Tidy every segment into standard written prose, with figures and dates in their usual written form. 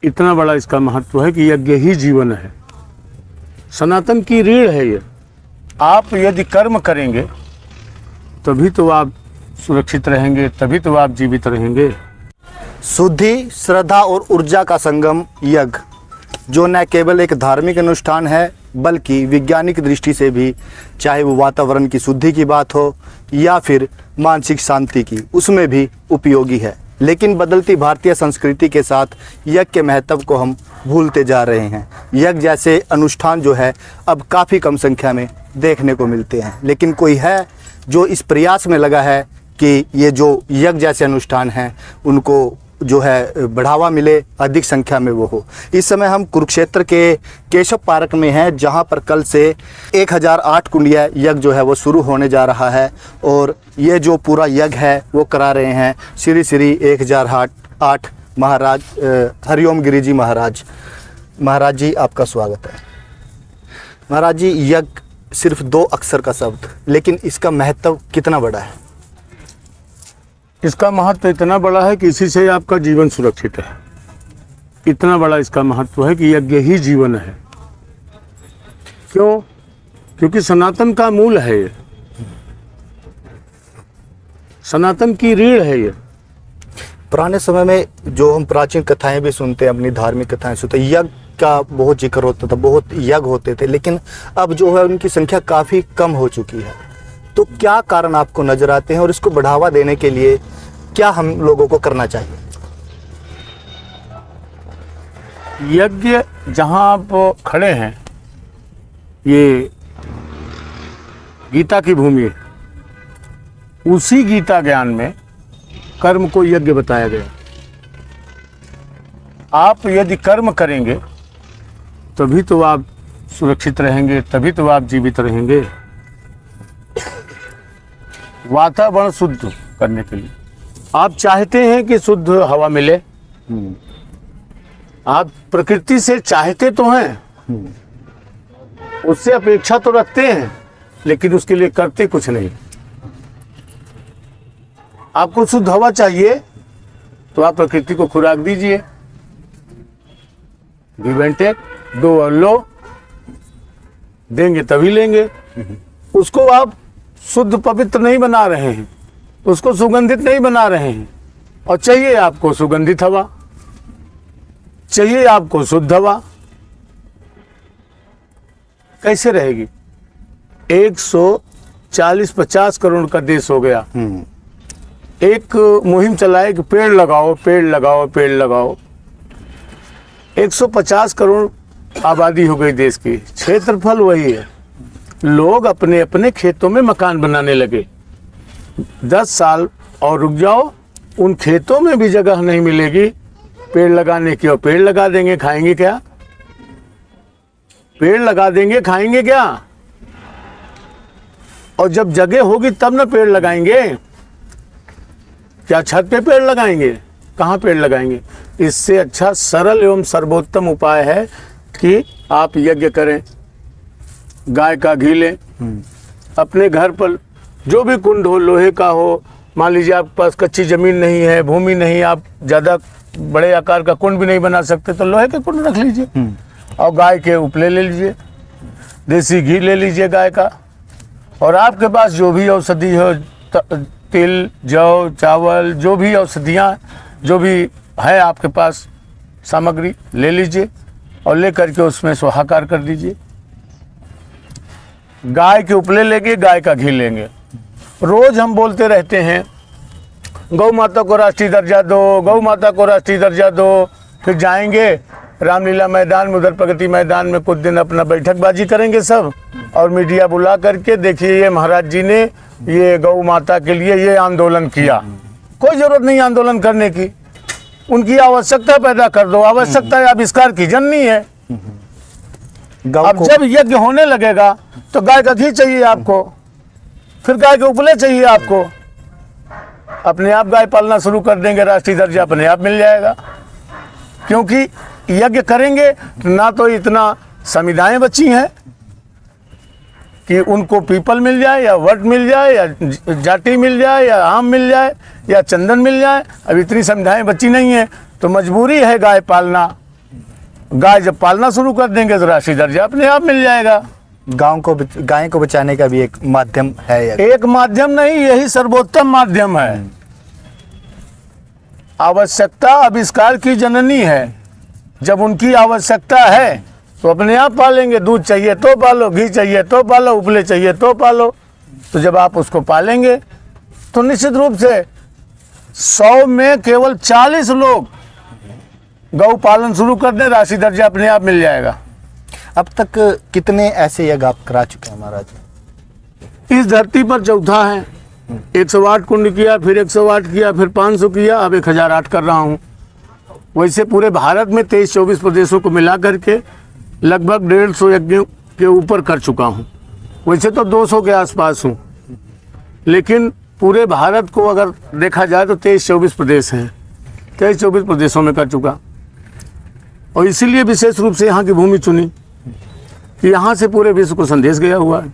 इतना बड़ा इसका महत्व है कि यज्ञ ही जीवन है, सनातन की रीढ़ है ये। आप यदि कर्म करेंगे तभी तो आप सुरक्षित रहेंगे, तभी तो आप जीवित रहेंगे। शुद्धि, श्रद्धा और ऊर्जा का संगम यज्ञ, जो न केवल एक धार्मिक अनुष्ठान है बल्कि वैज्ञानिक दृष्टि से भी, चाहे वो वातावरण की शुद्धि की बात हो या फिर मानसिक शांति की, उसमें भी उपयोगी है। लेकिन बदलती भारतीय संस्कृति के साथ यज्ञ के महत्व को हम भूलते जा रहे हैं। यज्ञ जैसे अनुष्ठान जो है अब काफ़ी कम संख्या में देखने को मिलते हैं, लेकिन कोई है जो इस प्रयास में लगा है कि ये जो यज्ञ जैसे अनुष्ठान हैं उनको जो है बढ़ावा मिले, अधिक संख्या में वो हो। इस समय हम कुरुक्षेत्र के केशव पार्क में हैं, जहां पर कल से 1008 कुंडिया यज्ञ जो है वो शुरू होने जा रहा है। और ये जो पूरा यज्ञ है वो करा रहे हैं श्री श्री 1008 महाराज हरिओम गिरी जी महाराज। महाराज जी, आपका स्वागत है। महाराज जी, यज्ञ सिर्फ 2 अक्षर का शब्द, लेकिन इसका महत्व कितना बड़ा है? इसका महत्व इतना बड़ा है कि इसी से आपका जीवन सुरक्षित है। इतना बड़ा इसका महत्व है कि यज्ञ ही जीवन है। क्यों? क्योंकि सनातन का मूल है ये, सनातन की रीढ़ है ये। पुराने समय में जो हम प्राचीन कथाएं भी सुनते हैं, अपनी धार्मिक कथाएं सुनते हैं, यज्ञ का बहुत जिक्र होता था, बहुत यज्ञ होते थे, लेकिन अब जो है उनकी संख्या काफ़ी कम हो चुकी है। तो क्या कारण आपको नजर आते हैं और इसको बढ़ावा देने के लिए क्या हम लोगों को करना चाहिए? यज्ञ जहां आप खड़े हैं, ये गीता की भूमि है। उसी गीता ज्ञान में कर्म को यज्ञ बताया गया। आप यदि कर्म करेंगे तभी तो आप सुरक्षित रहेंगे, तभी तो आप जीवित रहेंगे। वातावरण शुद्ध करने के लिए आप चाहते हैं कि शुद्ध हवा मिले, आप प्रकृति से चाहते तो हैं, उससे अपेक्षा तो रखते हैं, लेकिन उसके लिए करते कुछ नहीं। आपको शुद्ध हवा चाहिए तो आप प्रकृति को खुराक दीजिए, गिव एंड टेक, दो और लो, देंगे तभी लेंगे। उसको आप शुद्ध पवित्र नहीं बना रहे हैं, उसको सुगंधित नहीं बना रहे हैं। और चाहिए आपको सुगंधित हवा, चाहिए आपको शुद्ध हवा। कैसे रहेगी? 140-50 करोड़ का देश हो गया। एक मुहिम चलाए कि पेड़ लगाओ, पेड़ लगाओ, पेड़ लगाओ। 150 करोड़ आबादी हो गई देश की, क्षेत्रफल वही है। लोग अपने अपने खेतों में मकान बनाने लगे। 10 साल और रुक जाओ, उन खेतों में भी जगह नहीं मिलेगी पेड़ लगाने की। और पेड़ लगा देंगे, खाएंगे क्या? पेड़ लगा देंगे, खाएंगे क्या? और जब जगह होगी तब ना पेड़ लगाएंगे। क्या छत पे पेड़ लगाएंगे? कहाँ पेड़ लगाएंगे? इससे अच्छा सरल एवं सर्वोत्तम उपाय है कि आप यज्ञ करें, गाय का घी लें, अपने घर पर जो भी कुंड हो, लोहे का हो, मान लीजिए आपके पास कच्ची जमीन नहीं है, भूमि नहीं, आप ज़्यादा बड़े आकार का कुंड भी नहीं बना सकते, तो लोहे के कुंड रख लीजिए और गाय के उपले ले लीजिए, देसी घी ले लीजिए गाय का। और आपके पास जो भी औषधि हो, तिल, जौ, चावल, जो भी औषधियाँ, जो भी है आपके पास सामग्री, ले लीजिए और ले करके उसमें स्वाहाकार कर दीजिए। गाय के उपले लेंगे, गाय का घी लेंगे। रोज हम बोलते रहते हैं गौ माता को राष्ट्रीय दर्जा दो, गौ माता को राष्ट्रीय दर्जा दो। फिर जाएंगे रामलीला मैदान में, उधर प्रगति मैदान में कुछ दिन अपना बैठकबाजी करेंगे सब, और मीडिया बुला करके, देखिए ये महाराज जी ने ये गौ माता के लिए ये आंदोलन किया। कोई जरूरत नहीं आंदोलन करने की, उनकी आवश्यकता पैदा कर दो। आवश्यकता आविष्कार की जननी है। अब जब यज्ञ होने लगेगा तो गाय का घी चाहिए आपको, फिर गाय के उपले चाहिए आपको, अपने आप गाय पालना शुरू कर देंगे, राष्ट्रीय दर्जा अपने आप मिल जाएगा। क्योंकि यज्ञ करेंगे ना तो इतना संविधाएं बची हैं कि उनको पीपल मिल जाए या वट मिल जाए या जाटी मिल जाए या आम मिल जाए या चंदन मिल जाए। अब इतनी संविधाएं बची नहीं है, तो मजबूरी है गाय पालना। गाय जब पालना शुरू कर देंगे तो राष्ट्रीय दर्जा अपने आप मिल जाएगा। गाय को बचाने का भी एक माध्यम है यज्ञ। एक माध्यम नहीं, यही सर्वोत्तम माध्यम है। आवश्यकता आविष्कार की जननी है। जब उनकी आवश्यकता है तो अपने आप पालेंगे। दूध चाहिए तो पालो, घी चाहिए तो पालो, उपले चाहिए तो पालो। तो जब आप उसको पालेंगे तो निश्चित रूप से 100 में केवल 40 लोग गौ पालन शुरू कर दें, राष्ट्रीय दर्जा अपने आप मिल जाएगा। अब तक कितने ऐसे यज्ञ आप करा चुके हैं महाराज? इस धरती पर चौथा है। 108 कुंड किया, फिर 108 किया, फिर 500 किया, अब 1008 कर रहा हूँ। वैसे पूरे भारत में 23-24 प्रदेशों को मिला करके लगभग 150 यज्ञों के ऊपर कर चुका हूँ। वैसे तो 200 के आसपास हूँ, लेकिन पूरे भारत को अगर देखा जाए तो 23-24 प्रदेश हैं। 23-24 प्रदेशों में कर चुका, और इसीलिए विशेष रूप से यहाँ की भूमि चुनी कि यहाँ से पूरे विश्व को संदेश गया हुआ है।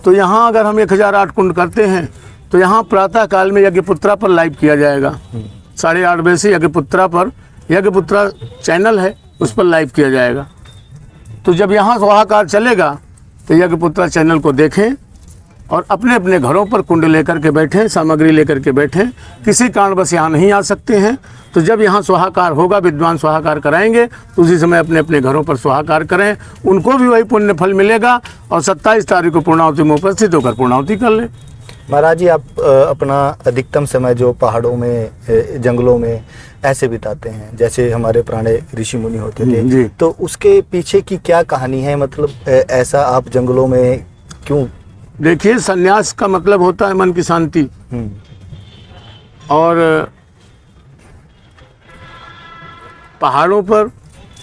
तो यहाँ अगर हम 1008 कुंड करते हैं तो यहाँ प्रातः काल में यज्ञपुत्रा पर लाइव किया जाएगा। 8:30 बजे से यज्ञपुत्रा पर, यज्ञपुत्रा चैनल है उस पर लाइव किया जाएगा। तो जब यहाँ स्वाहाकार चलेगा तो यज्ञपुत्रा चैनल को देखें और अपने अपने घरों पर कुंड लेकर के बैठें, सामग्री लेकर के बैठें। किसी कारणवश यहाँ नहीं आ सकते हैं तो जब यहाँ स्वाहाकार होगा, विद्वान स्वाहाकार कराएंगे, तो उसी समय अपने अपने घरों पर स्वाहाकार करें। उनको भी वही पुण्य फल मिलेगा। और 27 तारीख को पूर्णाहुति में उपस्थित होकर पूर्णाहुति कर लें। महाराज जी, आप अपना अधिकतम समय जो पहाड़ों में, जंगलों में ऐसे बिताते हैं, जैसे हमारे पुराने ऋषि मुनि होते थे, तो उसके पीछे की क्या कहानी है? मतलब ऐसा आप जंगलों में क्यों? देखिए, संन्यास का मतलब होता है मन की शांति। और पहाड़ों पर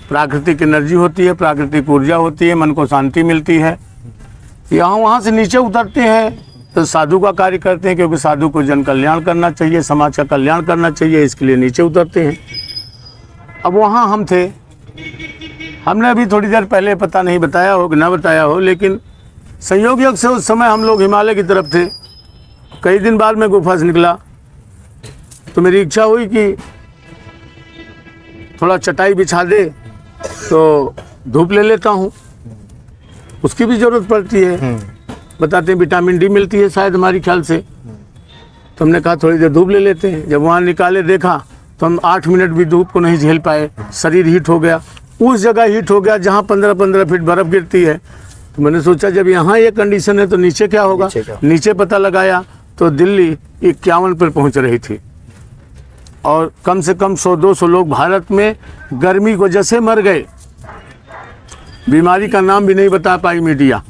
प्राकृतिक एनर्जी होती है, प्राकृतिक ऊर्जा होती है, मन को शांति मिलती है। यहाँ वहाँ से नीचे उतरते हैं तो साधु का कार्य करते हैं, क्योंकि साधु को जन कल्याण करना चाहिए, समाज का कल्याण करना चाहिए, इसके लिए नीचे उतरते हैं। अब वहाँ हम थे, हमने अभी थोड़ी देर पहले पता नहीं बताया हो कि ना बताया हो, लेकिन संयोग से उस समय हम लोग हिमालय की तरफ थे। कई दिन बाद मैं गुफा से निकला तो मेरी इच्छा हुई कि थोड़ा चटाई बिछा दे तो धूप ले लेता हूँ, उसकी भी ज़रूरत पड़ती है। बताते हैं विटामिन डी मिलती है शायद हमारी ख्याल से। तो हमने कहा थोड़ी देर धूप ले लेते हैं। जब वहाँ निकाले देखा तो हम 8 मिनट भी धूप को नहीं झेल पाए, शरीर हीट हो गया। उस जगह हीट हो गया जहाँ 15-15 फीट बर्फ़ गिरती है। तो मैंने सोचा जब यहाँ ये कंडीशन है तो नीचे क्या होगा। नीचे पता लगाया तो दिल्ली 51 पर पहुँच रही थी, और कम से कम 100-200 लोग भारत में गर्मी की वजह से मर गए। बीमारी का नाम भी नहीं बता पाई मीडिया,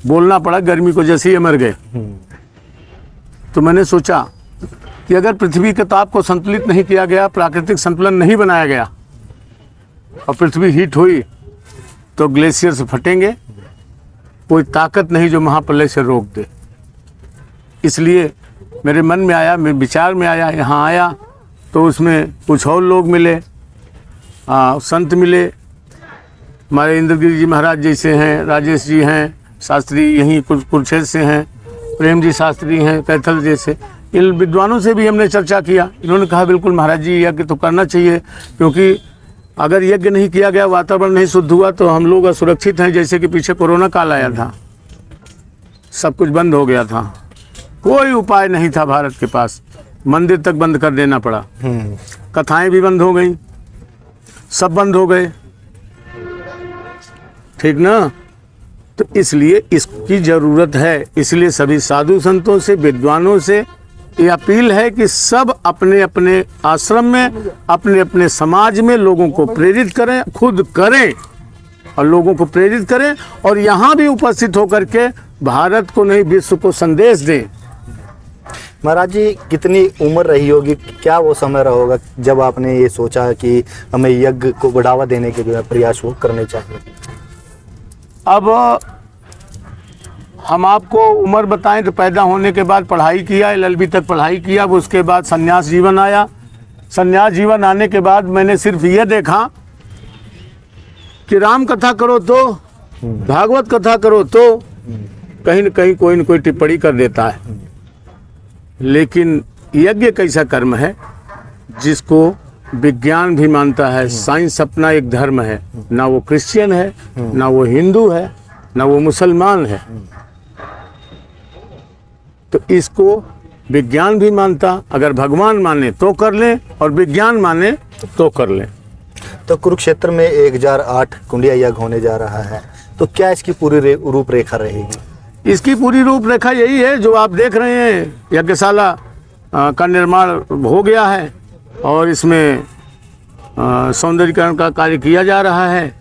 बोलना पड़ा गर्मी की वजह से ये मर गए। तो मैंने सोचा कि अगर पृथ्वी के ताप को संतुलित नहीं किया गया, प्राकृतिक संतुलन नहीं बनाया गया और पृथ्वी हीट हुई तो ग्लेशियर्स फटेंगे। कोई ताकत नहीं जो महाप्रलय से रोक दे। इसलिए मेरे मन में आया, मेरे विचार में आया, यहाँ आया तो उसमें कुछ और लोग मिले, संत मिले। हमारे इंद्रगिरी जी महाराज जैसे हैं, राजेश जी हैं, शास्त्री यहीं कुरुक्षेत्र से हैं, प्रेम जी शास्त्री हैं कैथल जैसे। इन विद्वानों से भी हमने चर्चा किया। इन्होंने कहा बिल्कुल महाराज जी यज्ञ तो करना चाहिए, क्योंकि अगर यज्ञ नहीं किया गया, वातावरण नहीं शुद्ध हुआ तो हम लोग असुरक्षित हैं। जैसे कि पीछे कोरोना काल आया था, सब कुछ बंद हो गया था, कोई उपाय नहीं था भारत के पास, मंदिर तक बंद कर देना पड़ा, कथाएं भी बंद हो गई, सब बंद हो गए, ठीक ना। तो इसलिए इसकी ज़रूरत है। इसलिए सभी साधु संतों से, विद्वानों से ये अपील है कि सब अपने अपने आश्रम में, अपने अपने समाज में लोगों को प्रेरित करें, खुद करें और लोगों को प्रेरित करें, और यहाँ भी उपस्थित होकर के भारत को नहीं विश्व को संदेश दें। महाराज जी, कितनी उम्र रही होगी, क्या वो समय रहा होगा जब आपने ये सोचा कि हमें यज्ञ को बढ़ावा देने के जो प्रयास वो करने चाहिए? अब हम आपको उम्र बताएं तो पैदा होने के बाद पढ़ाई किया, LLB तक पढ़ाई किया। अब उसके बाद संन्यास जीवन आया। संन्यास जीवन आने के बाद मैंने सिर्फ ये देखा कि राम कथा करो तो, भागवत कथा करो तो कहीं न कहीं कोई न कोई टिप्पणी कर देता है। लेकिन यज्ञ कैसा कर्म है जिसको विज्ञान भी मानता है, साइंस अपना एक धर्म है, ना वो क्रिश्चियन है, ना वो हिंदू है, ना वो मुसलमान है। तो इसको विज्ञान भी मानता, अगर भगवान माने तो कर लें और विज्ञान माने तो कर लें। तो कुरुक्षेत्र में 1008 कुंडिया यज्ञ होने जा रहा है, तो क्या इसकी पूरी रूपरेखा रहेगी? इसकी पूरी रूपरेखा यही है जो आप देख रहे हैं, यज्ञशाला का निर्माण हो गया है और इसमें सौंदर्यीकरण का कार्य किया जा रहा है।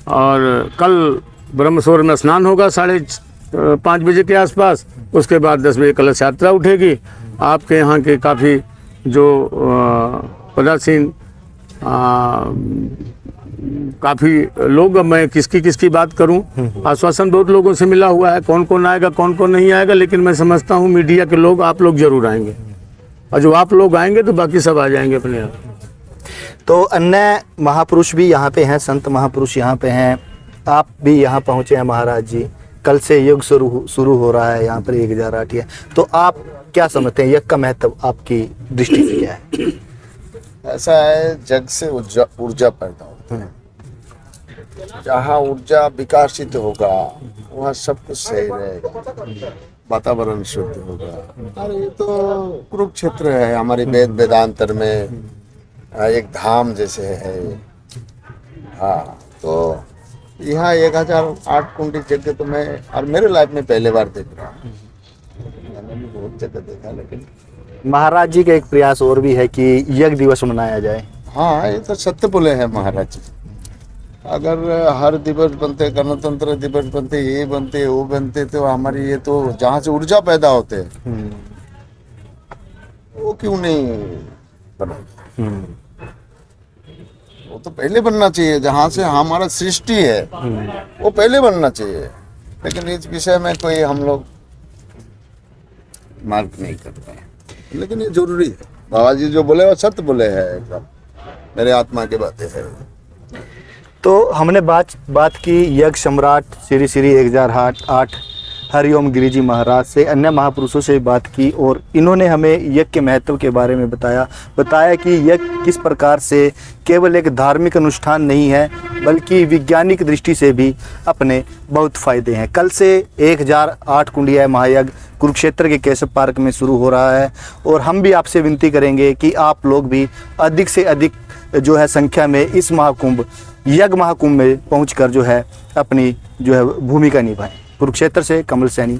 और कल ब्रह्मसौर में स्नान होगा 5:30 बजे के आसपास। उसके बाद 10 बजे कलश यात्रा उठेगी। आपके यहाँ के काफ़ी जो पदासीन काफ़ी लोग, मैं किसकी बात करूं, आश्वासन बहुत लोगों से मिला हुआ है, कौन कौन आएगा कौन कौन नहीं आएगा, लेकिन मैं समझता हूं मीडिया के लोग, आप लोग जरूर आएंगे, और जो आप लोग आएंगे तो बाकी सब आ जाएंगे अपने आप। तो अन्य महापुरुष भी यहाँ पे हैं, संत महापुरुष यहाँ पे हैं, आप भी यहाँ पहुँचे हैं महाराज जी। कल से यज्ञ शुरू हो रहा है यहाँ पर 1008 है, तो आप क्या समझते हैं यज्ञ का महत्व आपकी दृष्टि से क्या है? ऐसा है, जग से ऊर्जा पैदा होती है। जहाँ ऊर्जा विकसित होगा वहाँ सब कुछ सही रहेगा, वातावरण शुद्ध होगा। और ये तो कुरुक्षेत्र है हमारी वेदांतर में एक धाम जैसे है। हाँ, तो यहाँ 1008 कुंडी यज्ञ तो मैं और मेरे लाइफ में पहले बार देख रहा हूँ। मैंने भी बहुत जगह देखा, लेकिन महाराज जी का एक प्रयास और भी है कि यज्ञ दिवस मनाया जाए। हाँ, ये तो सत्य बोले हैं महाराज जी। अगर हर दिवस बनते, गणतंत्र दिवस बनते, ये बनते वो बनते, तो हमारी ये तो जहाँ से ऊर्जा पैदा होते हैं वो क्यों नहीं बना? वो तो पहले बनना चाहिए, जहाँ से हमारा सृष्टि है वो पहले बनना चाहिए। लेकिन इस विषय में कोई हम लोग मार्क नहीं करते हैं, लेकिन ये जरूरी है। बाबा जी जो बोले वो सत्य बोले हैं, एकदम मेरे आत्मा की बातें हैं। तो हमने बात की यज्ञ सम्राट श्री श्री 1008 हरिओम गिरी जी महाराज से, अन्य महापुरुषों से बात की और इन्होंने हमें यज्ञ के महत्व के बारे में बताया कि यज्ञ किस प्रकार से केवल एक धार्मिक अनुष्ठान नहीं है, बल्कि वैज्ञानिक दृष्टि से भी अपने बहुत फायदे हैं। कल से 1008 कुंडिया महायज्ञ कुरुक्षेत्र के केशव पार्क में शुरू हो रहा है और हम भी आपसे विनती करेंगे कि आप लोग भी अधिक से अधिक जो है संख्या में इस महाकुंभ यज्ञ महाकुंभ में पहुंचकर जो है अपनी जो है भूमिका निभाएं। कुरुक्षेत्र से कमल सैनी।